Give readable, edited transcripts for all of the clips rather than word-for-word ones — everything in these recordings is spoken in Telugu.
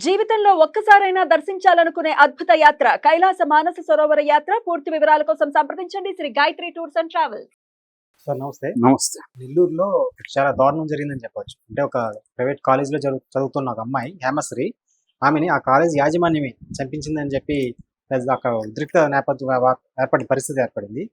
జీవితంలో ఒక్కసారైనా దర్శించాలనుకునే అద్భుత యాత్ర కైలాస మానస సరోవర యాత్ర. పూర్తి వివరాల కోసం సంప్రదించండి Shri Gayatri tours and travels. Sir నమస్తే. నమస్తే. నెల్లూరులో చాలా దారుణం జరిగిందని చెప్పొచ్చు. అంటే ఒక ప్రైవేట్ కాలేజ్‌లో చదువుతున్న ఒక అమ్మాయి హేమశ్రీ. ఆమెని ఆ కాలేజ్ యాజమాన్యమే చంపించిందని చెప్పి అక్కడ ఉద్రిక్త నేపథ్యం ఏర్పడిన పరిస్థితి ఏర్పడింది.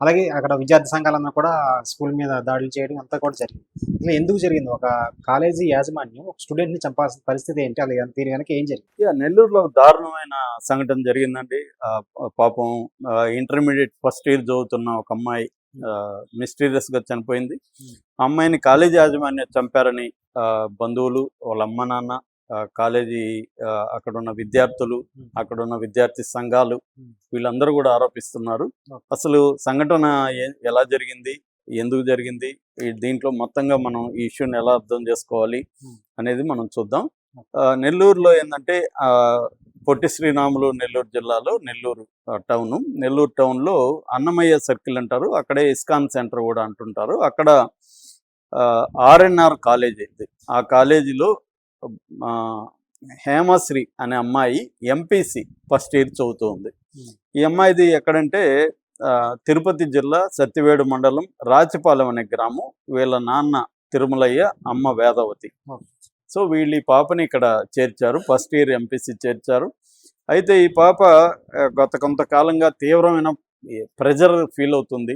అలాగే అక్కడ విద్యార్థి సంఘాలన్నా కూడా స్కూల్ మీద దాడులు చేయడం అంతా కూడా జరిగింది. ఇలా ఎందుకు జరిగింది? ఒక కాలేజీ యాజమాన్యం ఒక స్టూడెంట్‌ని చంపాల్సిన పరిస్థితి ఏంటి? అలాగే దీని వెనక ఏం జరిగింది? నెల్లూరులో ఒక దారుణమైన సంఘటన జరిగిందండి. పాపం ఇంటర్మీడియట్ ఫస్ట్ ఇయర్ చదువుతున్న ఒక అమ్మాయి మిస్టీరియస్ గా చనిపోయింది. ఆ అమ్మాయిని కాలేజీ యాజమాన్యం చంపారని బంధువులు, వాళ్ళ అమ్మ నాన్న, కాలేజీ అక్కడున్న విద్యార్థులు, అక్కడున్న విద్యార్థి సంఘాలు వీళ్ళందరూ కూడా ఆరోపిస్తున్నారు. అసలు సంఘటన ఎలా జరిగింది, ఎందుకు జరిగింది, దీంట్లో మొత్తంగా మనం ఈ ఇష్యూని ఎలా అర్థం చేసుకోవాలి అనేది మనం చూద్దాం. నెల్లూరులో ఏంటంటే పొట్టి శ్రీరాములు నెల్లూరు జిల్లాలో నెల్లూరు టౌన్లో అన్నమయ్య సర్కిల్ అంటారు, అక్కడే ఇస్కాన్ సెంటర్ కూడా అంటుంటారు. అక్కడ ఆర్ఎన్ఆర్ కాలేజ్ ఉంది. ఆ కాలేజీలో హేమశ్రీ అనే అమ్మాయి ఎంపీసీ ఫస్ట్ ఇయర్ చదువుతూ ఉంది. ఈ అమ్మాయిది ఎక్కడంటే తిరుపతి జిల్లా సత్యవేడు మండలం రాచిపాలెం అనే గ్రామం. వీళ్ళ నాన్న తిరుమలయ్య, అమ్మ వేదవతి. సో వీళ్ళు ఈ పాపని ఇక్కడ చేర్చారు, ఫస్ట్ ఇయర్ ఎంపీసీ చేర్చారు. అయితే ఈ పాప గత కొంతకాలంగా తీవ్రమైన ప్రెజర్ ఫీల్ అవుతుంది.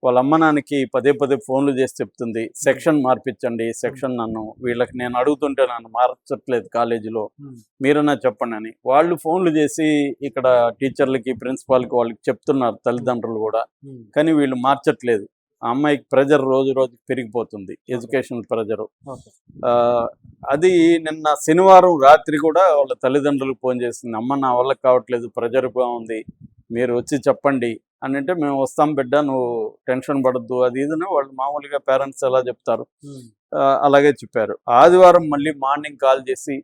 వాళ్ళ అమ్మ నాన్నకి పదే ఫోన్లు చేసి చెప్తుంది, సెక్షన్ మార్పించండి, సెక్షన్ వీళ్ళకి నేను అడుగుతుంటే నన్ను మార్చట్లేదు కాలేజీలో, మీరన్నా చెప్పండి అని. వాళ్ళు ఫోన్లు చేసి ఇక్కడ టీచర్లకి, ప్రిన్సిపాల్కి వాళ్ళకి చెప్తున్నారు, తల్లిదండ్రులు కూడా, కానీ వీళ్ళు మార్చట్లేదు. ఆ అమ్మాయికి ప్రెజర్ రోజు రోజుకి పెరిగిపోతుంది, ఎడ్యుకేషనల్ ప్రెజరు. అది నిన్న శనివారం రాత్రి కూడా వాళ్ళ తల్లిదండ్రులకు ఫోన్ చేసింది, అమ్మ నా వల్ల కావట్లేదు, ప్రెజర్గా ఉంది, మీరు వచ్చి చెప్పండి అని. అంటే మేము వస్తాం బిడ్డ, నువ్వు టెన్షన్ పడద్దు, అది ఇదని వాళ్ళు మామూలుగా పేరెంట్స్ ఎలా చెప్తారు అలాగే చెప్పారు. ఆదివారం మళ్ళీ మార్నింగ్ కాల్ చేసి,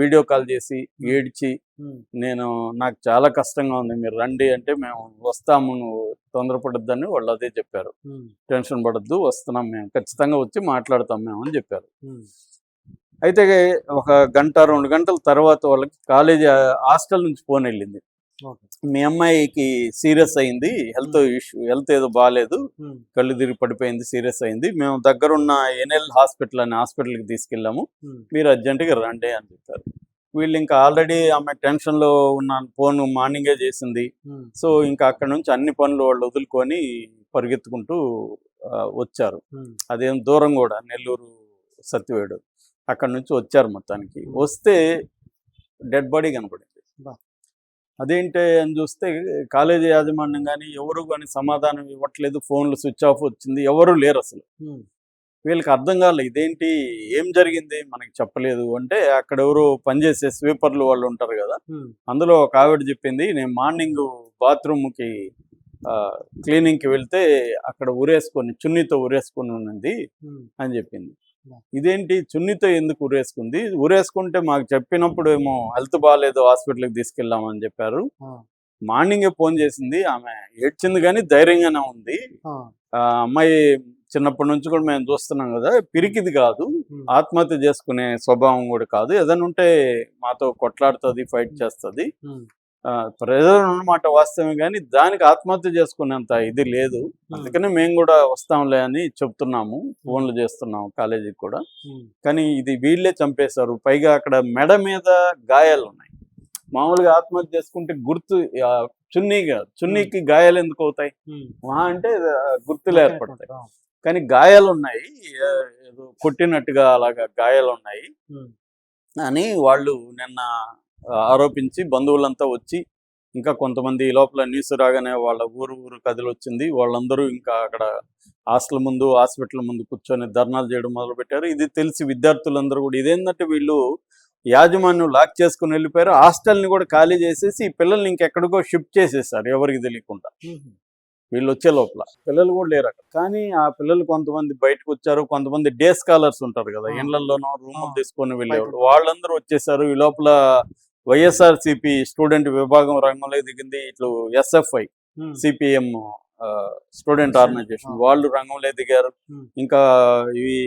వీడియో కాల్ చేసి ఏడ్చి, నాకు చాలా కష్టంగా ఉంది, మీరు రండి అంటే మేము వస్తాము, నువ్వు తొందరపడద్దని వాళ్ళు అదే చెప్పారు. టెన్షన్ పడద్దు, వస్తున్నాం మేము, ఖచ్చితంగా వచ్చి మాట్లాడతాం మేము అని చెప్పారు. అయితే ఒక గంట 2 గంటల తర్వాత వాళ్ళకి కాలేజీ హాస్టల్ నుంచి ఫోన్ వెళ్ళింది, మీ అమ్మాయికి సీరియస్ అయింది, హెల్త్ ఏదో బాగాలేదు, కళ్ళు తిరిగి పడిపోయింది, సీరియస్ అయింది, మేము దగ్గరున్న ఎన్ఎల్ హాస్పిటల్ అనే హాస్పిటల్కి తీసుకెళ్ళాము, మీరు అర్జెంటుగా రండి అని చెప్పారు. వీళ్ళు ఇంకా ఆల్రెడీ ఆమె టెన్షన్లో ఉన్న ఫోన్ మార్నింగే చేసింది. సో ఇంకా అక్కడ నుంచి అన్ని పనులు వాళ్ళు వదులుకొని పరిగెత్తుకుంటూ వచ్చారు. అదేం దూరం కూడా, నెల్లూరు సత్యవేడు, అక్కడ నుంచి వచ్చారు. మొత్తానికి వస్తే డెడ్ బాడీ కనపడింది. అదేంటి అని చూస్తే కాలేజీ యాజమాన్యం కానీ ఎవరు కానీ సమాధానం ఇవ్వట్లేదు, ఫోన్లు స్విచ్ ఆఫ్ వచ్చింది, ఎవరు లేరు అసలు. వీళ్ళకి అర్థం కాలేదు, ఇదేంటి, ఏం జరిగింది మనకి చెప్పలేదు అంటే, అక్కడ ఎవరు పనిచేసే స్వీపర్లు వాళ్ళు ఉంటారు కదా, అందులో ఒక ఆవిడ చెప్పింది, నేను మార్నింగ్ బాత్రూమ్కి క్లీనింగ్కి వెళ్తే అక్కడ చున్నీతో ఉరేసుకొని ఉన్నది అని చెప్పింది. ఇదేంటి, చున్నీతో ఎందుకు ఉరేసుకుంది, ఉరేసుకుంటే మాకు చెప్పినప్పుడు ఏమో హెల్త్ బాగాలేదు, హాస్పిటల్కి తీసుకెళ్ళామని చెప్పారు. మార్నింగే ఫోన్ చేసింది, ఆమె ఏడ్చింది కానీ ధైర్యంగానే ఉంది. అమ్మాయి చిన్నప్పటి నుంచి కూడా మేము చూస్తున్నాం కదా, పిరికిది కాదు, ఆత్మహత్య చేసుకునే స్వభావం కూడా కాదు, ఏదైనా ఉంటే మాతో కొట్లాడుతుంది, ఫైట్ చేస్తుంది, ప్రెజర్ అన్నమాట వాస్తవమే, కానీ దానికి ఆత్మహత్య చేసుకునేంత ఇది లేదు, అందుకనే మేము కూడా వస్తాంలే అని చెప్తున్నాము, ఫోన్లు చేస్తున్నాము కాలేజీకి కూడా. కానీ ఇది వీళ్ళే చంపేశారు. పైగా అక్కడ మెడ మీద గాయాలు ఉన్నాయి. మామూలుగా ఆత్మహత్య చేసుకుంటే చున్నీకి గాయాలు ఎందుకు అవుతాయి అంటే గుర్తులు ఏర్పడతాయి, కానీ గాయాలు ఉన్నాయి, ఏదో కొట్టినట్టుగా అలాగా గాయాలు ఉన్నాయి అని వాళ్ళు నిన్న ఆరోపించి బంధువులంతా వచ్చి, ఇంకా కొంతమంది ఈ లోపల న్యూస్ రాగానే వాళ్ళ ఊరు కదిలి వచ్చింది. వాళ్ళందరూ ఇంకా అక్కడ హాస్పిటల్ ముందు కూర్చొని ధర్నాలు చేయడం మొదలుపెట్టారు. ఇది తెలిసి విద్యార్థులందరూ కూడా, ఇదేంటంటే వీళ్ళు యాజమాన్యం లాక్ చేసుకుని వెళ్ళిపోయారు, హాస్టల్ని కూడా ఖాళీ చేసేసి ఈ పిల్లల్ని ఇంకెక్కడికో షిఫ్ట్ చేసేసారు ఎవరికి తెలియకుండా. వీళ్ళు వచ్చే లోపల పిల్లలు కూడా లేరు అక్కడ. కానీ ఆ పిల్లలు కొంతమంది బయటకు వచ్చారు, కొంతమంది డే స్కాలర్స్ ఉంటారు కదా, ఇళ్లలోనో రూములు తీసుకొని వెళ్ళేవాళ్ళు, వాళ్ళందరూ వచ్చేసారు. ఈ లోపల వైఎస్ఆర్సీపీ స్టూడెంట్ విభాగం రంగంలో దిగింది. ఇట్లు ఎస్ఎఫ్ఐ, సిపిఎం స్టూడెంట్ ఆర్గనైజేషన్ వాళ్ళు రంగంలో దిగారు. Hmm. ఇంకా ఇవి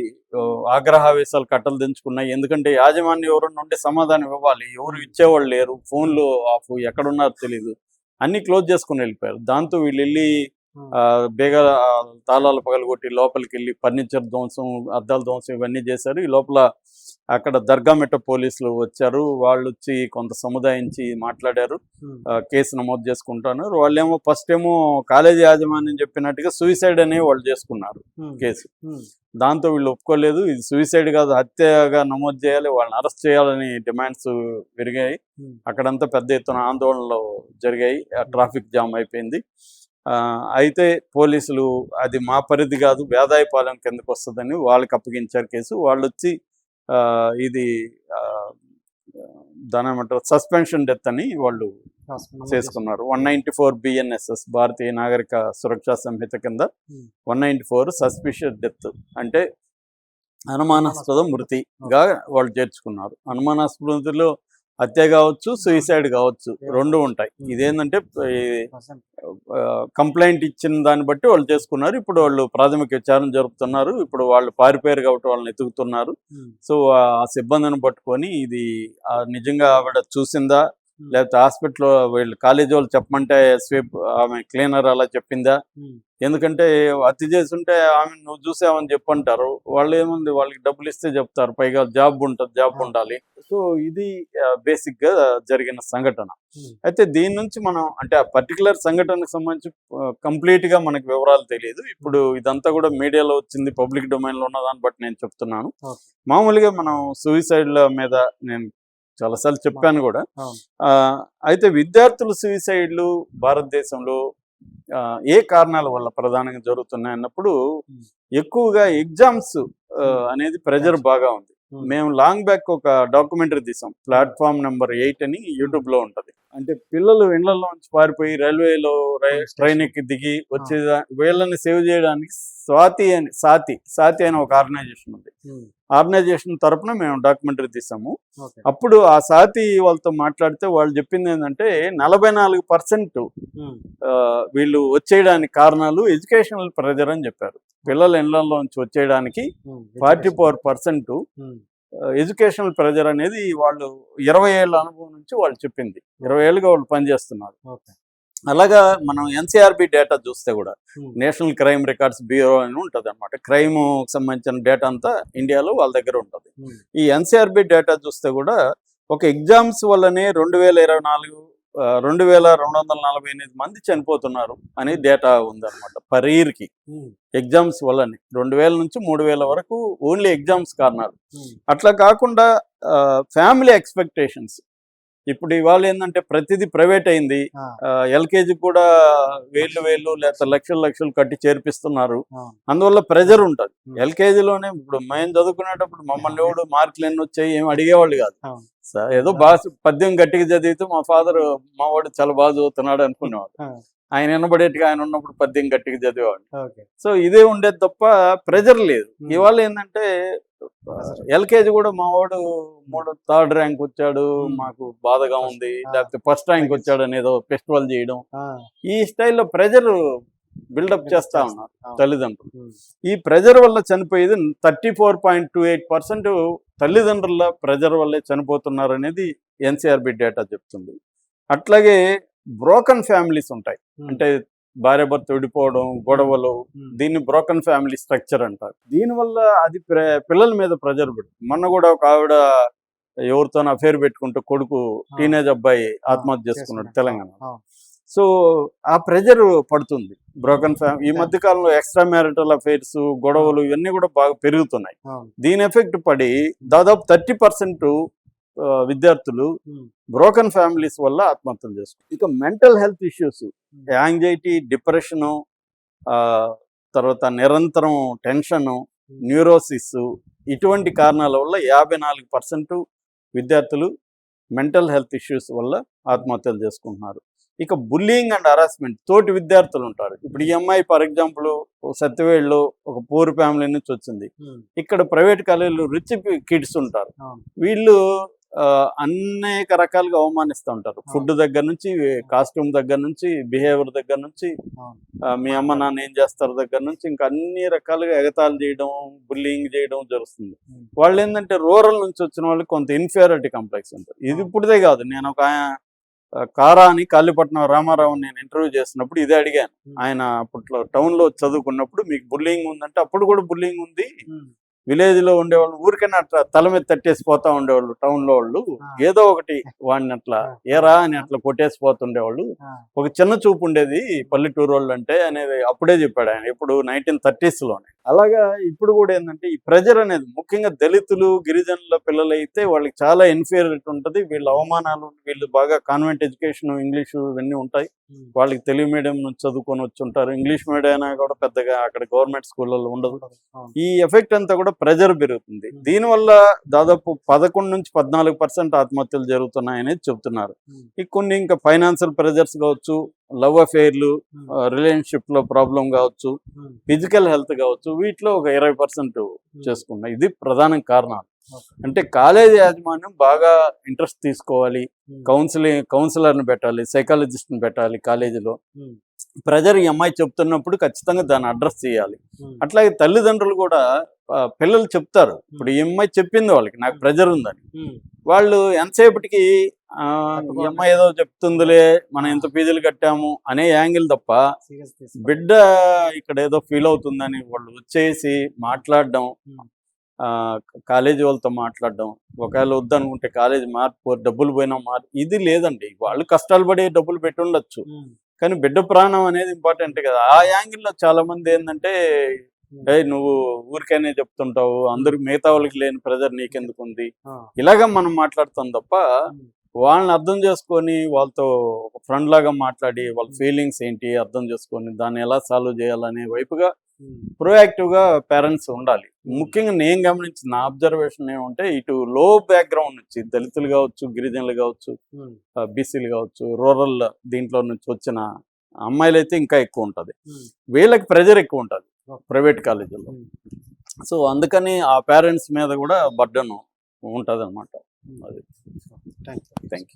ఆగ్రహావేశాలు కట్టలు దించుకున్నాయి. ఎందుకంటే యాజమాన్యం ఎవరన్నా ఉంటే సమాధానం ఇవ్వాలి, ఎవరు ఇచ్చేవాళ్ళు లేరు, ఫోన్లు ఆఫ్, ఎక్కడున్నారో తెలియదు, అన్ని క్లోజ్ చేసుకుని వెళ్ళిపోయారు. దాంతో వీళ్ళు వెళ్ళి బేగా తాళాలు పగలగొట్టి లోపలికి వెళ్ళి ఫర్నిచర్ ధ్వంసం, అద్దాల ధ్వంసం ఇవన్నీ చేశారు. ఈ లోపల అక్కడ దర్గామిట్ట పోలీసులు వచ్చారు. వాళ్ళు వచ్చి కొంత సముదాయించి మాట్లాడారు, కేసు నమోదు చేసుకుంటున్నారు. వాళ్ళేమో ఫస్ట్ ఏమో కాలేజీ యాజమాన్యం చెప్పినట్టుగా సూసైడ్ అనే వాళ్ళు చేసుకున్నారు కేసు. దాంతో వీళ్ళు ఒప్పుకోలేదు, ఇది సూసైడ్ కాదు హత్యగా నమోదు చేయాలి, వాళ్ళని అరెస్ట్ చేయాలని డిమాండ్స్ పెరిగాయి. అక్కడంతా పెద్ద ఎత్తున ఆందోళనలు జరిగాయి, ట్రాఫిక్ జామ్ అయిపోయింది. అయితే పోలీసులు అది మా పరిధి కాదు, వేదాయపాలెం కిందకు వస్తుందని వాళ్ళకి అప్పగించారు కేసు. వాళ్ళు వచ్చి ఇది దాని ఏమంటారు సస్పెన్షన్ డెత్ అని వాళ్ళు చేసుకున్నారు. 194 BNSS భారతీయ నాగరిక సురక్షా సంహిత కింద 194 సస్పిషియస్ డెత్ అంటే అనుమానాస్పద మృతిగా వాళ్ళు చేర్చుకున్నారు. అనుమానాస్పదలో హత్య కావచ్చు, సూసైడ్ కావచ్చు, రెండు ఉంటాయి. ఇదేంటంటే కంప్లైంట్ ఇచ్చిన దాన్ని బట్టి వాళ్ళు చేసుకున్నారు. ఇప్పుడు వాళ్ళు ప్రాథమిక విచారణ జరుపుతున్నారు. ఇప్పుడు వాళ్ళు పారిపోయారు కాబట్టి వాళ్ళని ఎతుకుతున్నారు. సో ఆ సిబ్బందిని పట్టుకొని ఇది నిజంగా ఆవిడ చూసిందా, లేకపోతే హాస్పిటల్లో వీళ్ళు కాలేజీ వాళ్ళు చెప్పమంటే స్వీప్ ఆమె క్లీనర్ అలా చెప్పిందా, ఎందుకంటే హత్య చేస్తుంటే ఆమె నువ్వు చూసావని చెప్పంటారు. వాళ్ళు ఏముంది, వాళ్ళకి డబ్బులు ఇస్తే చెప్తారు, పైగా జాబ్ ఉంటుంది, జాబ్ ఉండాలి. సో ఇది బేసిక్ గా జరిగిన సంఘటన. అయితే దీని నుంచి మనం అంటే ఆ పర్టికులర్ సంఘటనకు సంబంధించి కంప్లీట్ గా మనకు వివరాలు తెలియదు. ఇప్పుడు ఇదంతా కూడా మీడియాలో వచ్చింది, పబ్లిక్ డొమైన్ లో ఉన్నదాన్ని బట్టి నేను చెప్తున్నాను. మామూలుగా మనం సూసైడ్ల మీద నేను చాలాసార్లు చెప్పాను కూడా. అయితే విద్యార్థుల సూసైడ్లు భారతదేశంలో ఏ కారణాల వల్ల ప్రధానంగా జరుగుతున్నాయి అన్నప్పుడు ఎక్కువగా ఎగ్జామ్స్ అనేది ప్రెజర్ బాగా ఉంది. మేము లాంగ్ బ్యాక్ ఒక డాక్యుమెంటరీ తీసాం, ప్లాట్ఫామ్ నెంబర్ 8 అని యూట్యూబ్ లో ఉంటది. అంటే పిల్లలు ఇళ్లలో నుంచి పారిపోయి రైల్వేలో ట్రైన్ ఎక్కి దిగి వచ్చే వీళ్ళని సేవ్ చేయడానికి సాతి అని ఒక ఆర్గనైజేషన్ ఉంది. ఆర్గనైజేషన్ తరపున మేము డాక్యుమెంటరీ తీసాము. అప్పుడు ఆ సాతి వాళ్ళతో మాట్లాడితే వాళ్ళు చెప్పింది ఏంటంటే 44% వీళ్ళు వచ్చేయడానికి కారణాలు ఎడ్యుకేషనల్ ప్రెజర్ అని చెప్పారు. పిల్లల ఇళ్లలో నుంచి వచ్చేయడానికి 44% ఎడ్యుకేషనల్ ప్రెజర్ అనేది వాళ్ళు 20 ఏళ్ళ అనుభవం నుంచి వాళ్ళు చెప్పింది. 20 ఏళ్ళుగా వాళ్ళు పనిచేస్తున్నారు. అలాగా మనం ఎన్సీఆర్బి డేటా చూస్తే కూడా నేషనల్ క్రైమ్ రికార్డ్స్ బ్యూరో అని ఉంటుంది అనమాట. క్రైమ్ సంబంధించిన డేటా అంతా ఇండియాలో వాళ్ళ దగ్గర ఉంటుంది. ఈ ఎన్సీఆర్బి డేటా చూస్తే కూడా ఒక ఎగ్జామ్స్ వల్లనే 2248 మంది చనిపోతున్నారు అనే డేటా ఉందన్నమాట పర్ ఇయర్కి. ఎగ్జామ్స్ వల్లనే 2000 నుంచి 3000 వరకు ఓన్లీ ఎగ్జామ్స్ కారణాలు. అట్లా కాకుండా ఫ్యామిలీ ఎక్స్పెక్టేషన్స్, ఇప్పుడు ఇవాళ ఏంటంటే ప్రతిదీ ప్రైవేట్ అయింది. ఎల్కేజీ కూడా వేలు లేకపోతే లక్షలు కట్టి చేర్పిస్తున్నారు. అందువల్ల ప్రెజర్ ఉంటుంది. ఎల్కేజీలోనే ఇప్పుడు మేము చదువుకునేటప్పుడు మమ్మల్ని ఎవడు మార్కులు ఎన్ని వచ్చాయి ఏమి అడిగేవాళ్ళు కాదు. ఏదో బాగా పద్యం గట్టిగా చదివితే మా ఫాదర్ మా వాడు చాలా బాగా చదువుతున్నాడు అనుకునేవాడు. ఆయన వినబడేట్టుగా ఆయన ఉన్నప్పుడు పద్యం గట్టిగా చదివేవాడు. సో ఇదే ఉండేది తప్ప ప్రెజర్ లేదు. ఇవాళ ఏంటంటే ఎల్కేజీ కూడా మా వాడు 3rd ర్యాంక్ వచ్చాడు, మాకు బాధగా ఉంది, లేకపోతే ఫస్ట్ ర్యాంక్ వచ్చాడు అనేదో ఫెస్టివల్ చేయడం, ఈ స్టైల్లో ప్రెజర్ బిల్డప్ చేస్తా ఉన్నారు తల్లిదండ్రులు. ఈ ప్రెజర్ వల్ల చనిపోయేది 34.28% తల్లిదండ్రుల ప్రెజర్ వల్లే చనిపోతున్నారు అనేది ఎన్సీఆర్బి డేటా చెప్తుంది. అట్లాగే బ్రోకన్ ఫ్యామిలీస్ ఉంటాయి, అంటే భార్య భర్త విడిపోవడం, గొడవలు, దీన్ని బ్రోకన్ ఫ్యామిలీ స్ట్రక్చర్ అంటారు. దీనివల్ల అది పిల్లల మీద ప్రెజర్ పెడుతుంది. మొన్న కూడా ఒక ఆవిడ ఎవరితో అఫేర్ పెట్టుకుంటూ కొడుకు టీనేజ్ అబ్బాయి ఆత్మహత్య చేసుకున్నాడు తెలంగాణ. సో ఆ ప్రెజర్ పడుతుంది బ్రోకన్ ఫ్యామిలీ. ఈ మధ్య కాలంలో ఎక్స్ట్రా మ్యారిటల్ అఫైర్స్, గొడవలు ఇవన్నీ కూడా బాగా పెరుగుతున్నాయి. దీని ఎఫెక్ట్ పడి దాదాపు 30% విద్యార్థులు బ్రోకన్ ఫ్యామిలీస్ వల్ల ఆత్మహత్యలు చేసుకుంటారు. ఇక mental health issues, anxiety, depression, తర్వాత నిరంతరం టెన్షను, న్యూరోసిస్, ఇటువంటి కారణాల వల్ల 54% విద్యార్థులు మెంటల్ హెల్త్ ఇష్యూస్ వల్ల ఆత్మహత్యలు చేసుకుంటున్నారు. ఇక బుల్లింగ్ అండ్ హరాస్మెంట్, తోటి విద్యార్థులు ఉంటారు. ఇప్పుడు ఈ అమ్మాయి ఫర్ ఎగ్జాంపుల్ సత్యవేడ్లో ఒక పూర్ ఫ్యామిలీ నుంచి వచ్చింది. ఇక్కడ ప్రైవేట్ కాలేజీలో రిచ్ కిడ్స్ ఉంటారు. వీళ్ళు అనేక రకాలుగా అవమానిస్తూ ఉంటారు. ఫుడ్ దగ్గర నుంచి, కాస్ట్యూమ్ దగ్గర నుంచి, బిహేవియర్ దగ్గర నుంచి, మీ అమ్మ నాన్న ఏం చేస్తారు దగ్గర నుంచి, ఇంకా అన్ని రకాలుగా ఎగతాళి చేయడం, బుల్లింగ్ చేయడం జరుగుతుంది. వాళ్ళు ఏంటంటే రూరల్ నుంచి వచ్చిన వాళ్ళకి కొంత ఇన్ఫీరియారిటీ కాంప్లెక్స్ ఉంటుంది. ఇది ఇప్పుడుదే కాదు, నేను ఒక కారా అని కాళీపట్నం రామారావు నేను ఇంటర్వ్యూ చేసినప్పుడు ఇదే అడిగాను. ఆయన అప్పట్లో టౌన్లో చదువుకున్నప్పుడు మీకు బుల్లింగ్ ఉందంటే, అప్పుడు కూడా బుల్లింగ్ ఉంది, విలేజ్ లో ఉండేవాళ్ళు ఊరికైనా అట్లా తల మీద తట్టేసి పోతా ఉండేవాళ్ళు, టౌన్ లో వాళ్ళు ఏదో ఒకటి వాడిని అట్లా ఏరా అని అట్లా కొట్టేసి పోతుండేవాళ్ళు. ఒక చిన్న చూపు ఉండేది పల్లెటూరు వాళ్ళు అంటే అనేది అప్పుడే చెప్పాడు ఆయన, ఇప్పుడు 1930s లోనే. అలాగా ఇప్పుడు కూడా ఏంటంటే ఈ ప్రెజర్ అనేది ముఖ్యంగా దళితులు గిరిజనుల పిల్లలు అయితే వాళ్ళకి చాలా ఇన్ఫీరియారిటీ ఉంటుంది. వీళ్ళ అవమానాలు, వీళ్ళు బాగా కాన్వెంట్ ఎడ్యుకేషన్, ఇంగ్లీషు ఇవన్నీ ఉంటాయి. వాళ్ళకి తెలుగు మీడియం నుంచి చదువుకొని వచ్చి ఉంటారు. ఇంగ్లీష్ మీడియం అయినా కూడా పెద్దగా అక్కడ గవర్నమెంట్ స్కూళ్ళలో ఉండదు. ఈ ఎఫెక్ట్ అంతా కూడా ప్రెజర్ పెరుగుతుంది. దీనివల్ల దాదాపు 11 నుంచి 14% ఆత్మహత్యలు జరుగుతున్నాయని చెబుతున్నారు. కొన్ని ఇంకా ఫైనాన్షియల్ ప్రెజర్స్ కావచ్చు, లవ్ అఫేర్లు, రిలేషన్షిప్ లో ప్రాబ్లం కావచ్చు, ఫిజికల్ హెల్త్ కావచ్చు, వీటిలో ఒక 20% చేసుకున్నాయి. ఇది ప్రధాన కారణాలు. అంటే కాలేజీ యాజమాన్యం బాగా ఇంట్రెస్ట్ తీసుకోవాలి, కౌన్సిలర్ని పెట్టాలి, సైకాలజిస్ట్ని పెట్టాలి కాలేజీలో. ప్రెజర్ ఈ అమ్మాయి చెప్తున్నప్పుడు ఖచ్చితంగా దాన్ని అడ్రస్ చేయాలి. అట్లాగే తల్లిదండ్రులు కూడా పిల్లలు చెప్తారు, ఇప్పుడు ఈ అమ్మాయి చెప్పింది వాళ్ళకి నాకు ప్రెజర్ ఉందని, వాళ్ళు ఎంతసేపటికి ఈ అమ్మాయి ఏదో చెప్తుందిలే, మనం ఎంత ఫీజులు కట్టాము అనే యాంగిల్ తప్ప బిడ్డ ఇక్కడ ఏదో ఫీల్ అవుతుందని వాళ్ళు వచ్చేసి మాట్లాడడం, కాలేజీ వాళ్ళతో మాట్లాడడం, ఒకవేళ వద్దనుకుంటే కాలేజీ మార్పు, డబ్బులు పోయినా మార్పు, ఇది లేదండి. వాళ్ళు కష్టాలు పడి డబ్బులు పెట్టి ఉండొచ్చు, కానీ బిడ్డ ప్రాణం అనేది ఇంపార్టెంట్ కదా. ఆ యాంగిల్లో చాలా మంది ఏంటంటే, నువ్వు ఊరికైనా చెప్తుంటావు, అందరికి మిగతా వాళ్ళకి లేని ప్రెజర్ నీకెందుకు ఉంది, ఇలాగా మనం మాట్లాడుతాం తప్ప వాళ్ళని అర్థం చేసుకొని వాళ్ళతో ఒక ఫ్రెండ్ లాగా మాట్లాడి వాళ్ళ ఫీలింగ్స్ ఏంటి అర్థం చేసుకొని దాన్ని ఎలా సాల్వ్ చేయాలనే వైపుగా ప్రొయాక్టివ్ గా పేరెంట్స్ ఉండాలి. ముఖ్యంగా నేను గమనించిన నా అబ్జర్వేషన్ ఏమంటే, ఇటు లో బ్యాక్గ్రౌండ్ నుంచి దళితులు కావచ్చు, గిరిజనులు కావచ్చు, బీసీలు కావచ్చు, రూరల్ దీంట్లో నుంచి వచ్చిన అమ్మాయిలు అయితే ఇంకా ఎక్కువ ఉంటుంది. వీళ్ళకి ప్రెజర్ ఎక్కువ ఉంటుంది ప్రైవేట్ కాలేజీల్లో. సో అందుకని ఆ పేరెంట్స్ మీద కూడా బర్డెన్ ఉంటుంది అనమాట. అది థ్యాంక్ యూ.